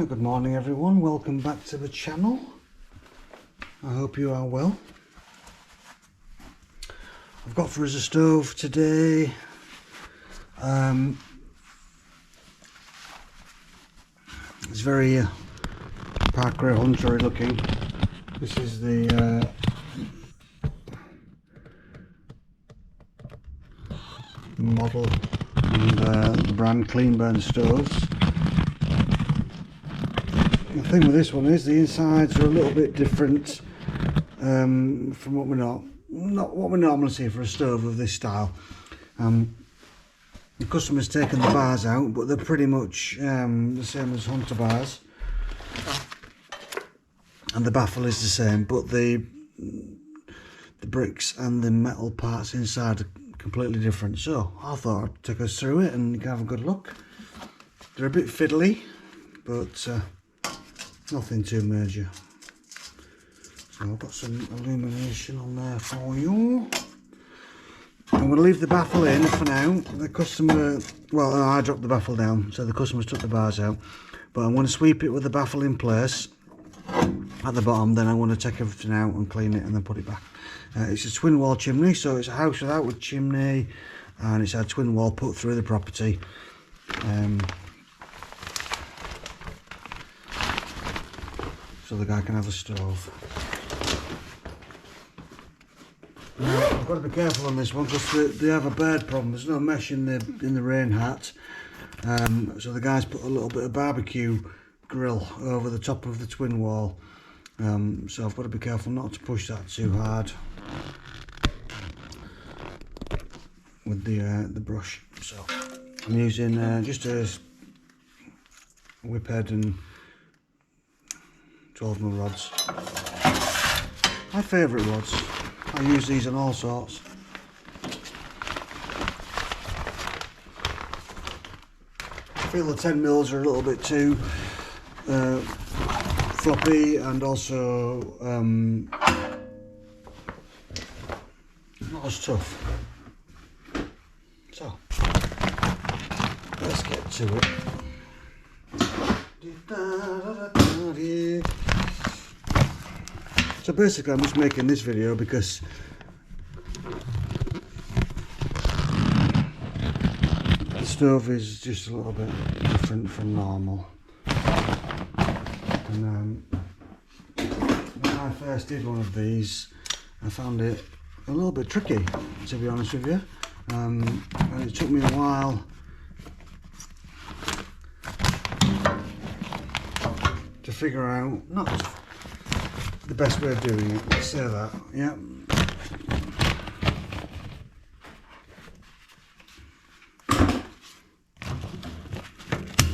Good morning everyone, welcome back to the channel. I hope you are well. I've got for us a stove today. It's very Parkway Huntery looking. This is the model and brand Clean Burn stoves. The thing with this one is the insides are a little bit different from what we normally see for a stove of this style. The customer's taken the bars out, but they're pretty much the same as Hunter bars, and the baffle is the same, but the bricks and the metal parts inside are completely different. So I thought I'd take us through it and you can have a good look. They're a bit fiddly, but nothing too major. So I've got some illumination on there for you. I'm going to leave the baffle in for now. The customer, well, I dropped the baffle down, so the customer's took the bars out. But I'm going to sweep it with the baffle in place at the bottom. Then I want to take everything out and clean it and then put it back. It's a twin wall chimney, so it's a house without a chimney, and it's had twin wall put through the property. So the guy can have a stove. Now, I've got to be careful on this one because they have a bird problem. There's no mesh in the rain hat, so the guy's put a little bit of barbecue grill over the top of the twin wall. So I've got to be careful not to push that too hard with the brush. So I'm using just a whip head and 12mm rods. My favourite rods. I use these on all sorts. I feel the 10mm are a little bit too floppy and also not as tough. So let's get to it. So basically I'm just making this video because the stove is just a little bit different from normal. And when I first did one of these, I found it a little bit tricky, to be honest with you. And it took me a while to figure out, not the best way of doing it, let's say that, yeah.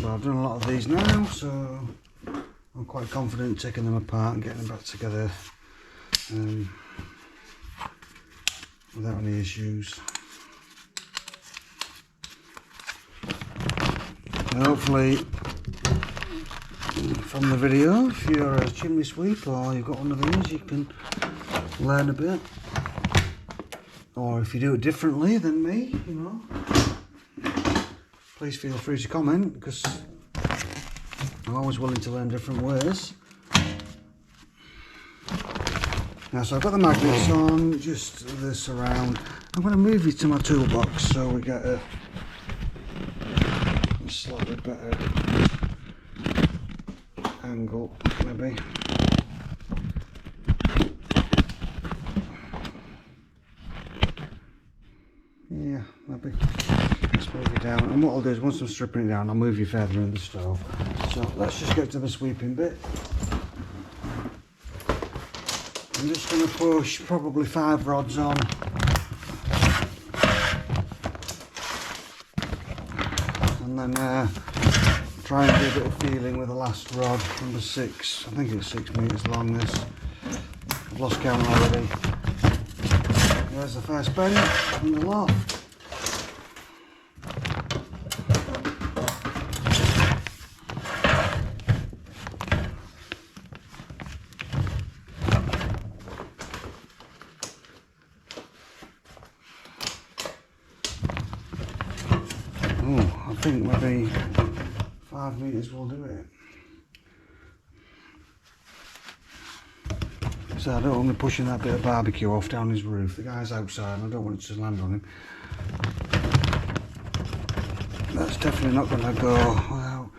But I've done a lot of these now, so I'm quite confident taking them apart and getting them back together without any issues. And hopefully from the video, if you're a chimney sweep or you've got one of these, you can learn a bit. Or if you do it differently than me, you know, please feel free to comment, because I'm always willing to learn different ways. Now, so I've got the magnets on, just this around. I'm going to move you to my toolbox so we get a slightly better angle, maybe. Yeah, maybe. Let's move it down, and what I'll do is once I'm stripping it down, I'll move you further in the stove. So let's just get to the sweeping bit. I'm just going to push probably 5 rods on. And then try and do a bit of feeling with the last rod, number 6. I think it's 6 metres long, this. I've lost count already. There's the first bend in the loft. Oh, I think maybe 5 metres will do it. So I don't want to be pushing that bit of barbecue off down his roof. The guy's outside and I don't want it to land on him. That's definitely not going to go well.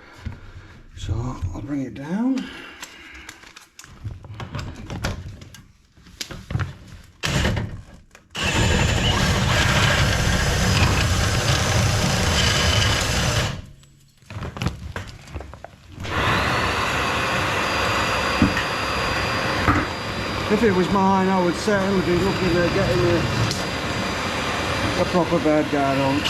So I'll bring it down. If it was mine, I would certainly be looking at getting a proper bed guard on.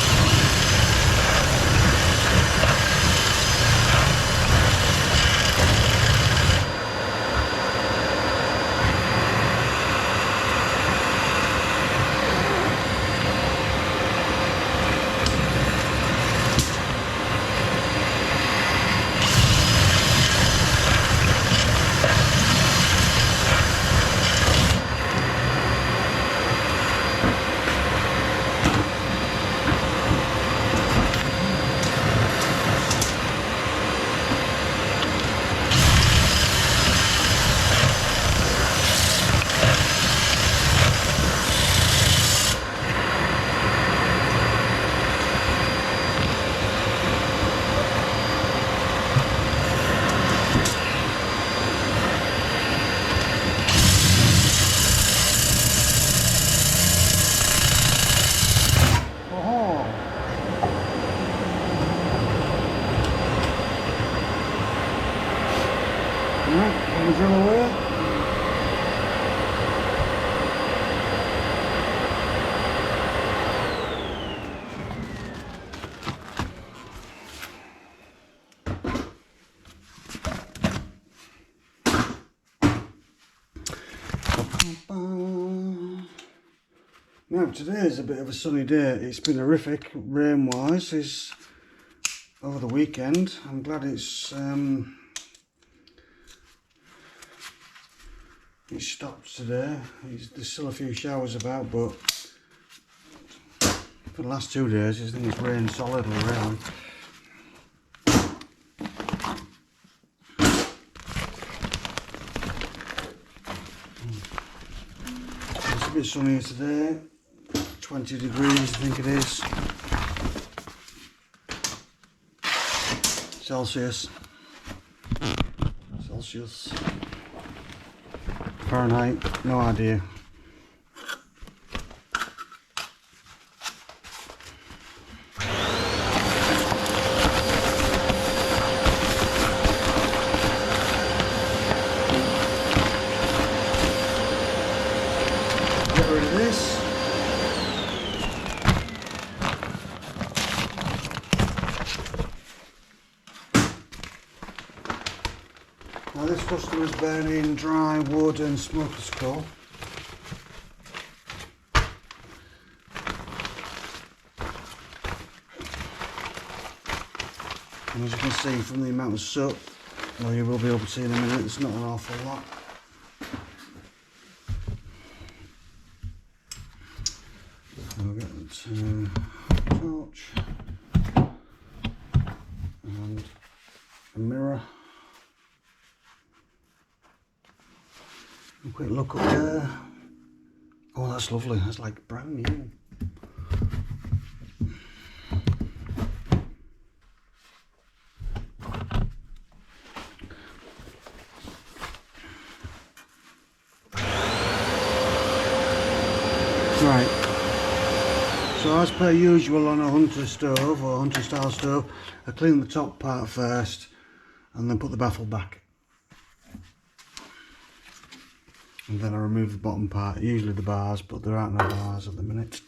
Now today is a bit of a sunny day. It's been horrific rain wise over the weekend. I'm glad it stopped today. There's still a few showers about, but for the last 2 days I think it's rained solidly around. It's a bit sunnier today. 20 degrees I think it is. Celsius. Fahrenheit, no idea. Get rid of this. Now this customer's burning dry wood and smoker's coal. And as you can see from the amount of soot, well, you will be able to see in a minute, it's not an awful lot. I'll get the torch and a mirror. A quick look up there. Oh, that's lovely. That's like brand new. Right. So as per usual on a Hunter stove or Hunter style stove, I clean the top part first and then put the baffle back. And then I remove the bottom part, usually the bars, but there aren't no bars at the minute.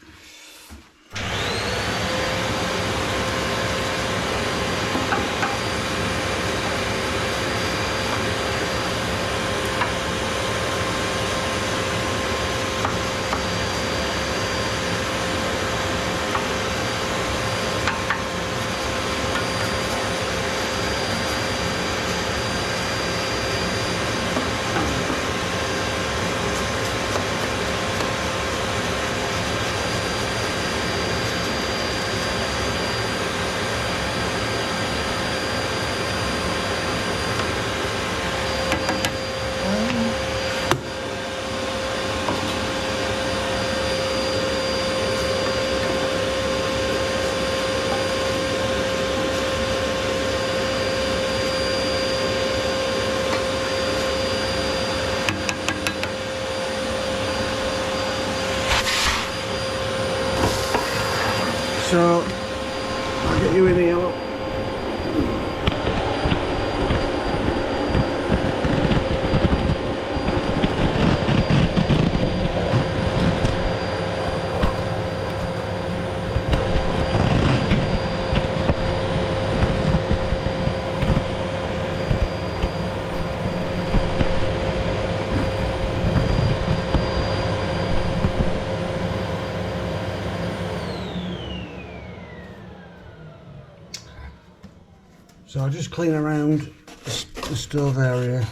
So I just clean around the stove area,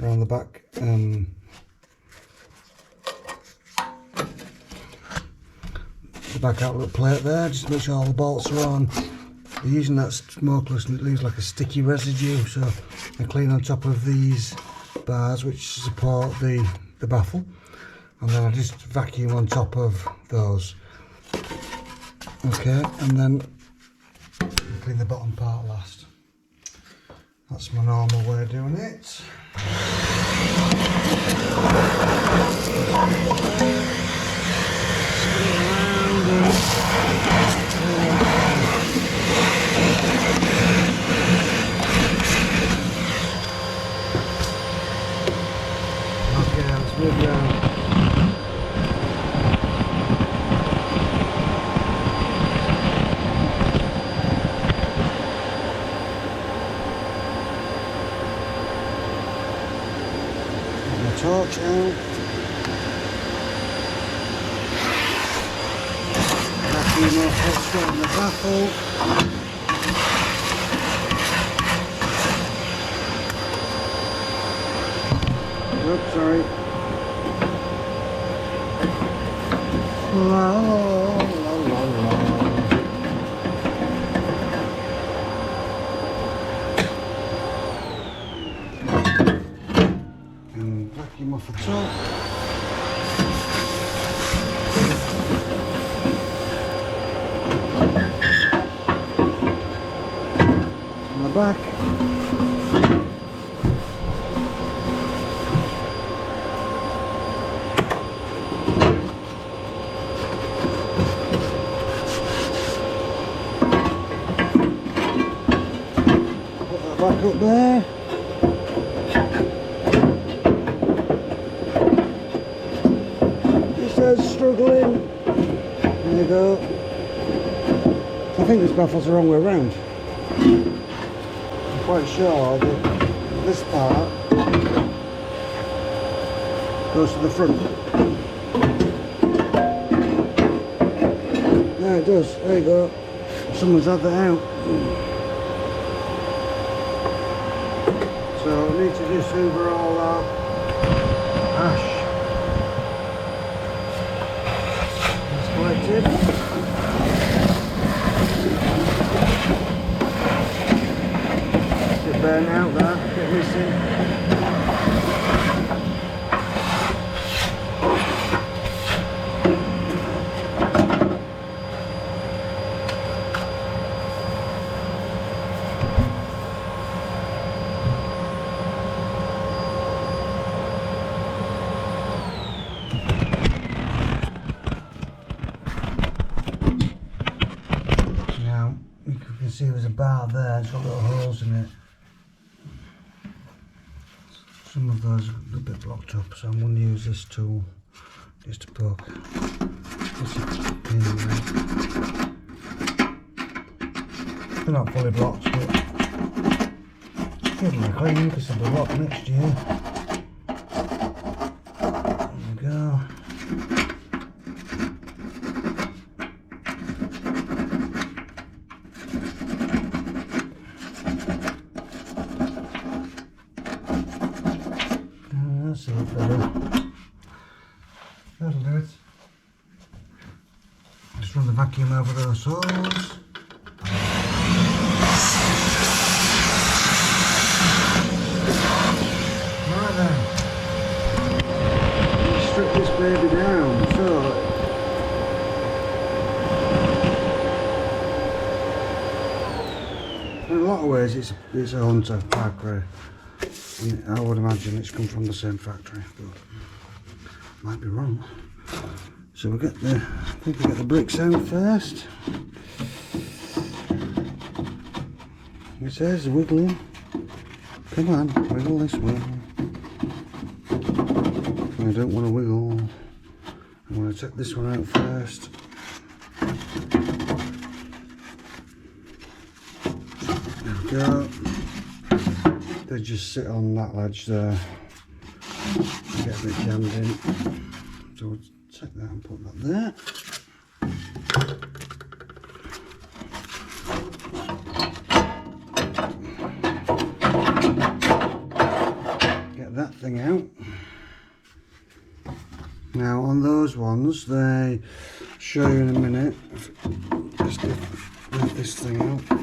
around the back. The back outlet plate there, just to make sure all the bolts are on. They're using that smokeless and it leaves like a sticky residue, so I clean on top of these bars which support the baffle, and then I just vacuum on top of those. Okay, and then clean the bottom part last. That's my normal way of doing it. Okay, let's move down. Torch out. Vacuum off what's got in the baffle. Oops, sorry. La, la, la, la. Vacuum off the top. On the back. Put that back up there. Struggling. There you go. I think this baffle's the wrong way around. I'm quite sure that this part goes to the front. Yeah, it does. There you go. Someone's had that out. So I need to just hoover all that ash. Get burnt out that, get missing. You can see there's a bar there, it's got little holes in it. Some of those are a bit blocked up, so I'm going to use this tool just to poke this pin in. They're not fully blocked, but give them a clean because they'll be blocked next year. There we go. That's it, that'll do it. Just run the vacuum over those holes. Right then, strip this baby down. So in a lot of ways it's a Hunter Parkway. I would imagine it's come from the same factory, but might be wrong. So we'll get the, I think we'll get the bricks out first. It says wiggling. Come on, wiggle this way. I don't want to wiggle. I want to take this one out first. There we go. They just sit on that ledge there, get a bit jammed in. So we'll take that and put that there. Now on those ones, they show you in a minute. Just lift this thing out. There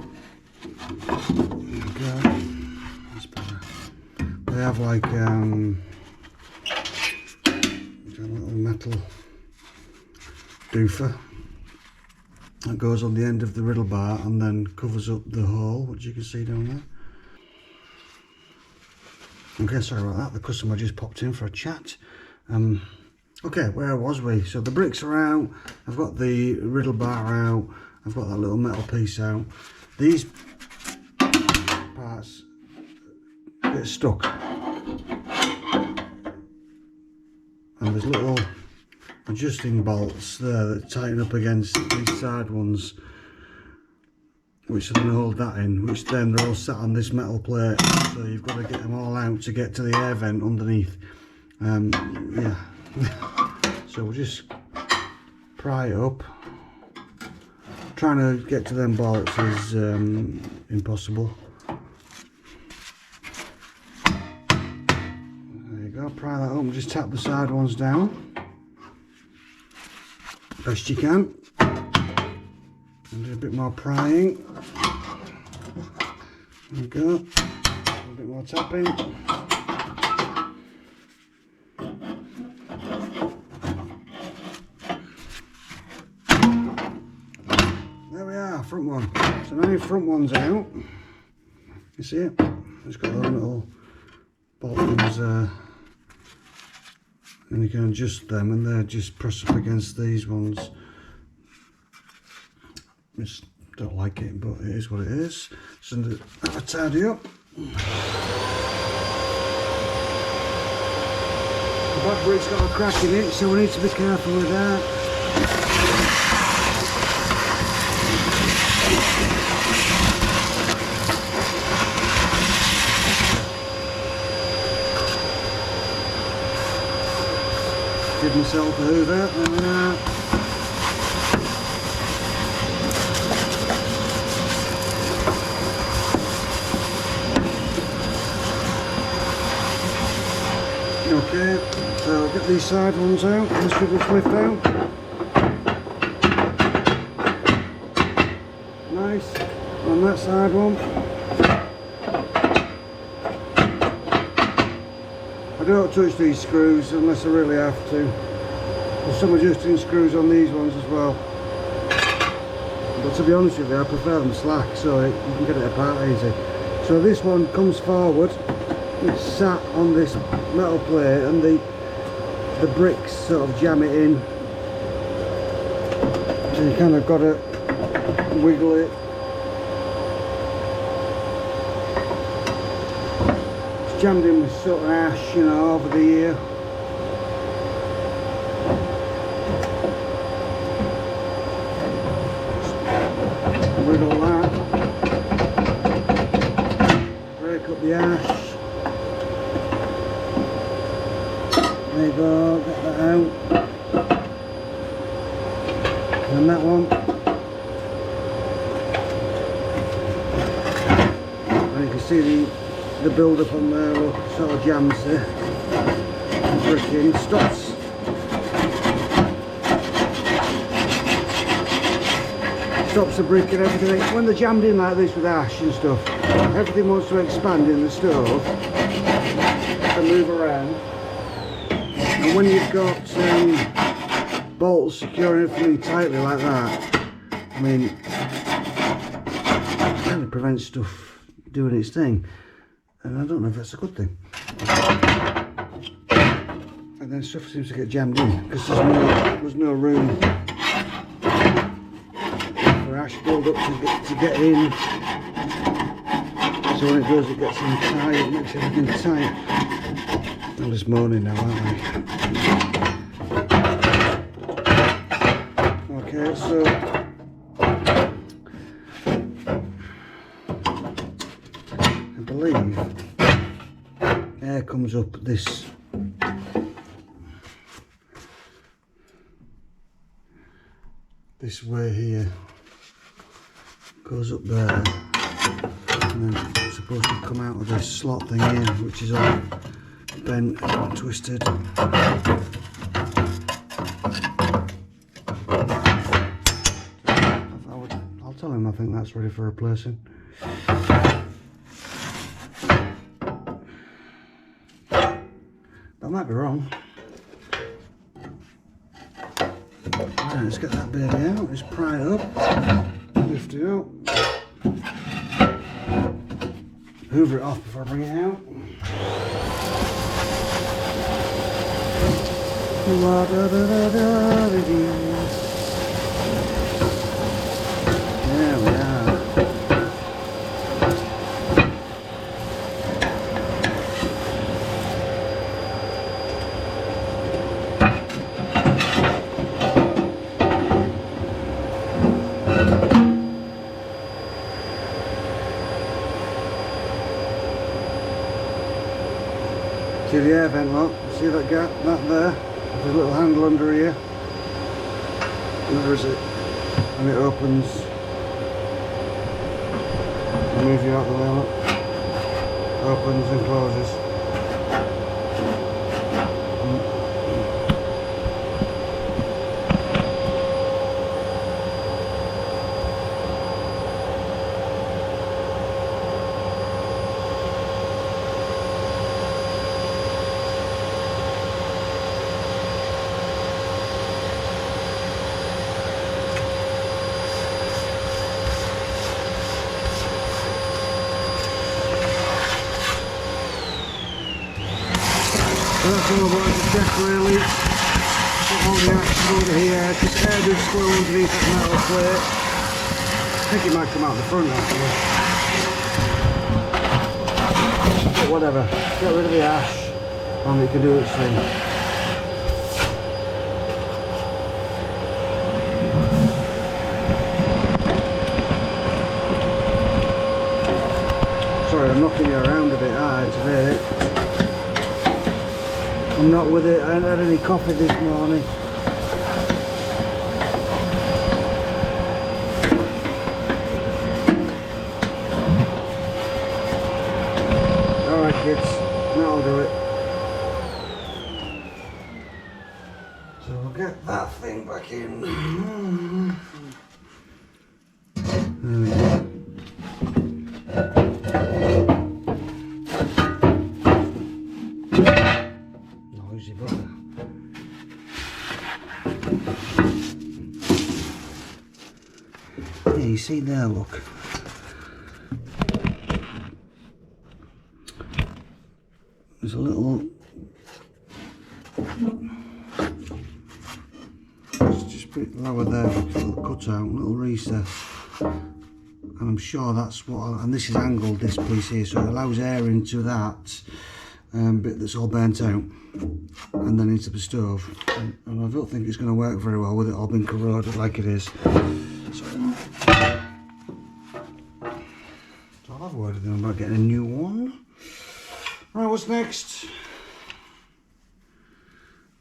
we go. That's better. They have like a little metal doofer that goes on the end of the riddle bar and then covers up the hole, which you can see down there. Okay, sorry about that, the customer just popped in for a chat. Okay, where was we? So the bricks are out, I've got the riddle bar out, I've got that little metal piece out. These parts get stuck. And there's little adjusting bolts there that tighten up against these side ones, which are going to hold that in, which then they're all sat on this metal plate, so you've got to get them all out to get to the air vent underneath. Yeah. So we'll just pry it up. Trying to get to them bolts is impossible. There you go, pry that up and just tap the side ones down best you can. And do a bit more prying. There we go. A bit more tapping. There we are, front one. So now your front one's out. You see it? It's got those little buttons and you can adjust them, and they just press up against these ones. Just don't like it, but it is what it is. So have a tidy up. The back brick's got a crack in it, so we need to be careful with that. Give myself a hoover and okay, so I'll get these side ones out, this should lift out. Nice, on that side one. I don't touch these screws unless I really have to. There's some adjusting screws on these ones as well. But to be honest with you, I prefer them slack so you can get it apart easy. So this one comes forward, it's sat on this metal plate, and the bricks sort of jam it in. So you kind of got to wiggle it. Jammed in with sort of ash, you know, over the year. Wiggle that. Break up the ash. There you go, get that out. And that one. And you can see the build up on there, look, sort of jams the brick in, stops the brick and everything. When they're jammed in like this with ash and stuff, everything wants to expand in the stove and move around. And when you've got bolts securing everything tightly like that, I mean, it kind of prevents stuff doing its thing. And I don't know if that's a good thing. And then stuff seems to get jammed in because there's no room for ash build up to get in. So when it does, it gets in tight, it makes everything tight. I'm just moaning now, aren't I? Okay, so I believe air comes up this way here, goes up there, and then it's supposed to come out of this slot thing here, which is all bent and twisted. I think that's ready for replacing. I might be wrong. Right, let's get that baby out, let's pry it up, lift it up, hoover it off before I bring it out. There we are. See the air vent, look, see that gap, that there? There's a little handle under here. And there is it. And it opens. I'll move you out the way, look. Opens and closes. That's all about the check really. Put all the action over here, because air does flow underneath that metal plate. I think it might come out the front actually. But whatever, get rid of the ash and it can do its thing. Sorry, I'm knocking you around a bit hard today. I'm not with it, I haven't had any coffee this morning. Alright kids, that'll do it. So we'll get that thing back in. There we go. Yeah, you see there, look. There's a little. It's just a bit lower there, a little cutout, little recess. And I'm sure that's what. And this is angled, this piece here, so it allows air into that bit that's all burnt out, and then into the stove. And I don't think it's going to work very well with it all being corroded like it is. So I'll have a word with them about getting a new one. Right, what's next?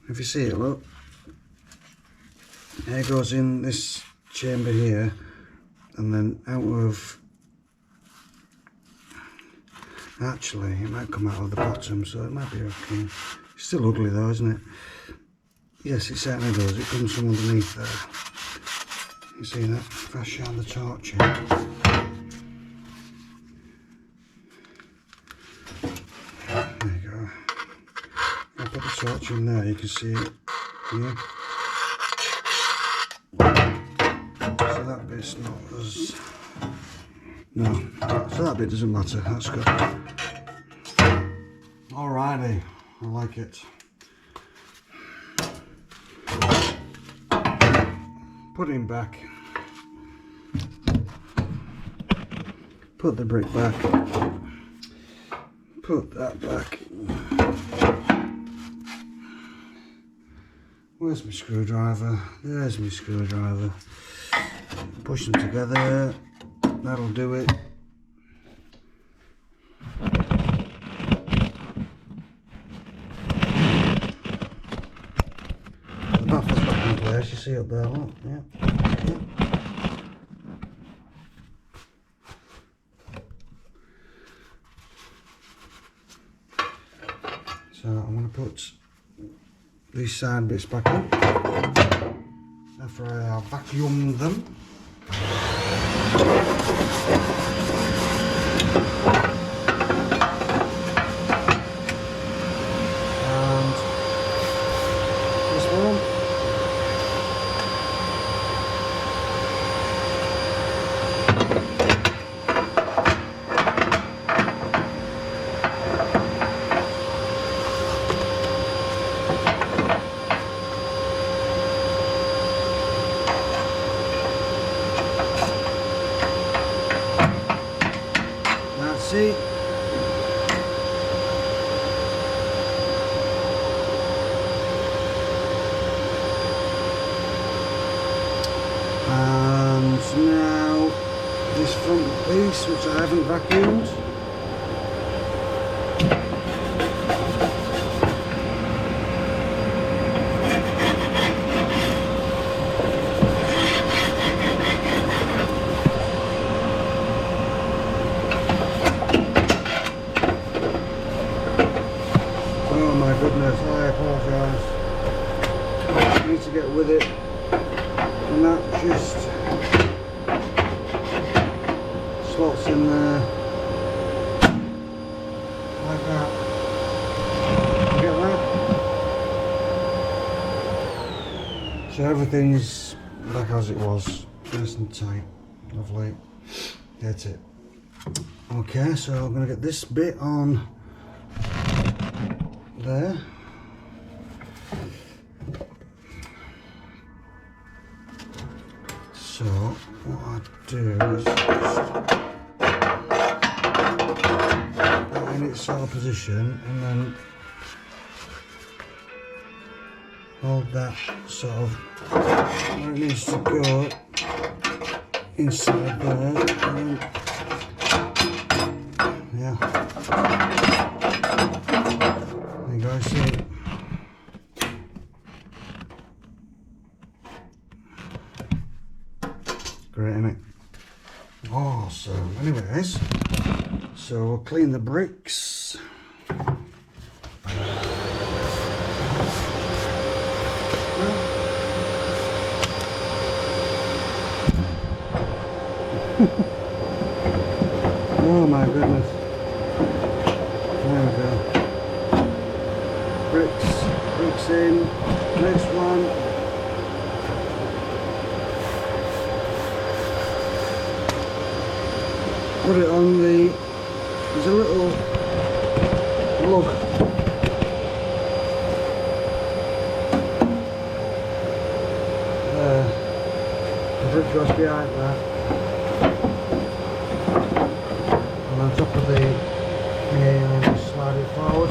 If you see it, look. Air goes in this chamber here, and then out of. Actually, it might come out of the bottom, so it might be okay. It's still ugly though, isn't it? Yes, it certainly does. It comes from underneath there. You see that? If I shine the torch in. There you go. If I put the torch in there, you can see it here. So that bit's not as... No, so that bit doesn't matter. That's good. Alrighty, I like it. Put him back. Put the brick back. Put that back. Where's my screwdriver? There's my screwdriver. Push them together. That'll do it. The baffle's back in place, you see up there, look, yeah. So I'm going to put these side bits back in after I have vacuumed them. And this one. That's it. And now this front piece, which I haven't vacuumed. Oh my goodness, I apologise. I need to get with it. And that just slots in there like that. You get that? So everything's back as it was, nice and tight, lovely. That's it. Okay, so I'm going to get this bit on there. So what I do is just put it in its sort of position and then hold that sort of where it needs to go inside there. And yeah, there you guys see it. Great, isn't it? Awesome. Anyways, so we'll clean the bricks. Oh my goodness. There we go. Bricks in. Next one. Put it on there's a little lug. There. The brick goes behind that. And on top of the nail, just slide it forward.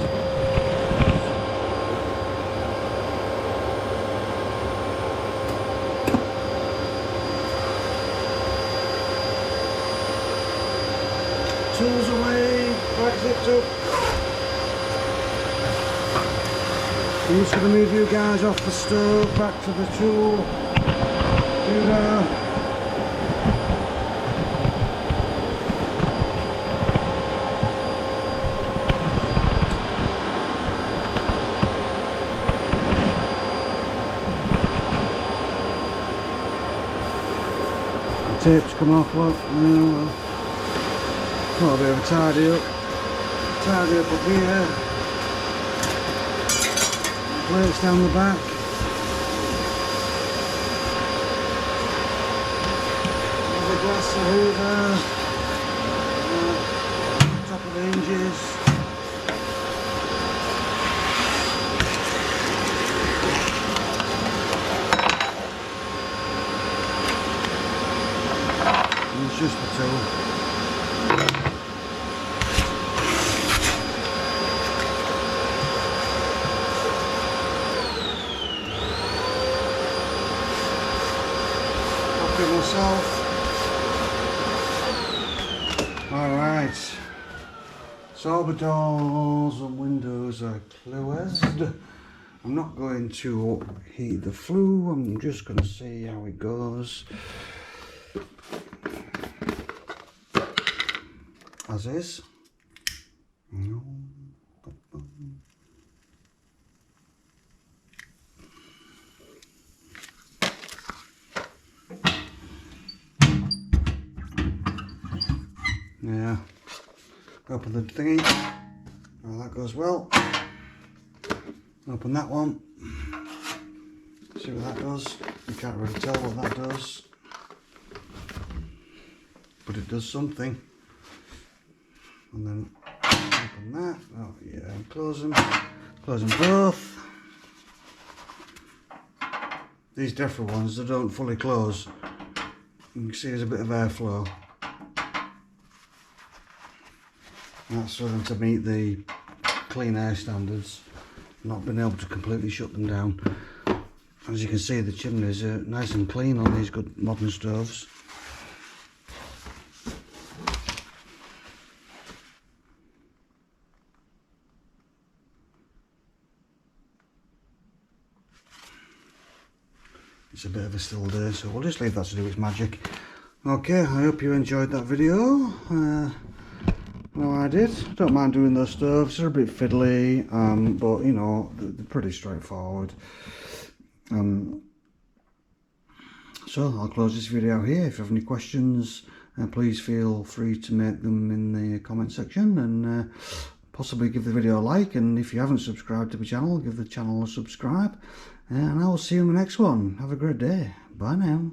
Tools away, back zipped up. I'm just going to move you guys off the stove, back to the tool. Do that. The tape's come off, look. A bit of a tidy up here, plates down the back, the glass hoover, top of the hinges, and it's just the tool. Myself. Alright, so all the doors and windows are closed. I'm not going to heat the flue, I'm just going to see how it goes as is. open the thingy. Oh, that goes well. Open that one. See what that does. You can't really tell what that does, but it does something. And then open that. Oh yeah, and close them. Close them both. These DEFRA ones, they don't fully close. You can see there's a bit of airflow. That's for them to meet the clean air standards. Not been able to completely shut them down. As you can see, the chimneys are nice and clean on these good modern stoves. It's a bit of a still day, so we'll just leave that to do its magic. Okay, I hope you enjoyed that video. Well, I did. Don't mind doing those stoves. They're a bit fiddly, but you know, they're pretty straightforward. So I'll close this video here. If you have any questions, please feel free to make them in the comment section, and possibly give the video a like. And if you haven't subscribed to my channel, give the channel a subscribe. And I will see you in the next one. Have a great day. Bye now.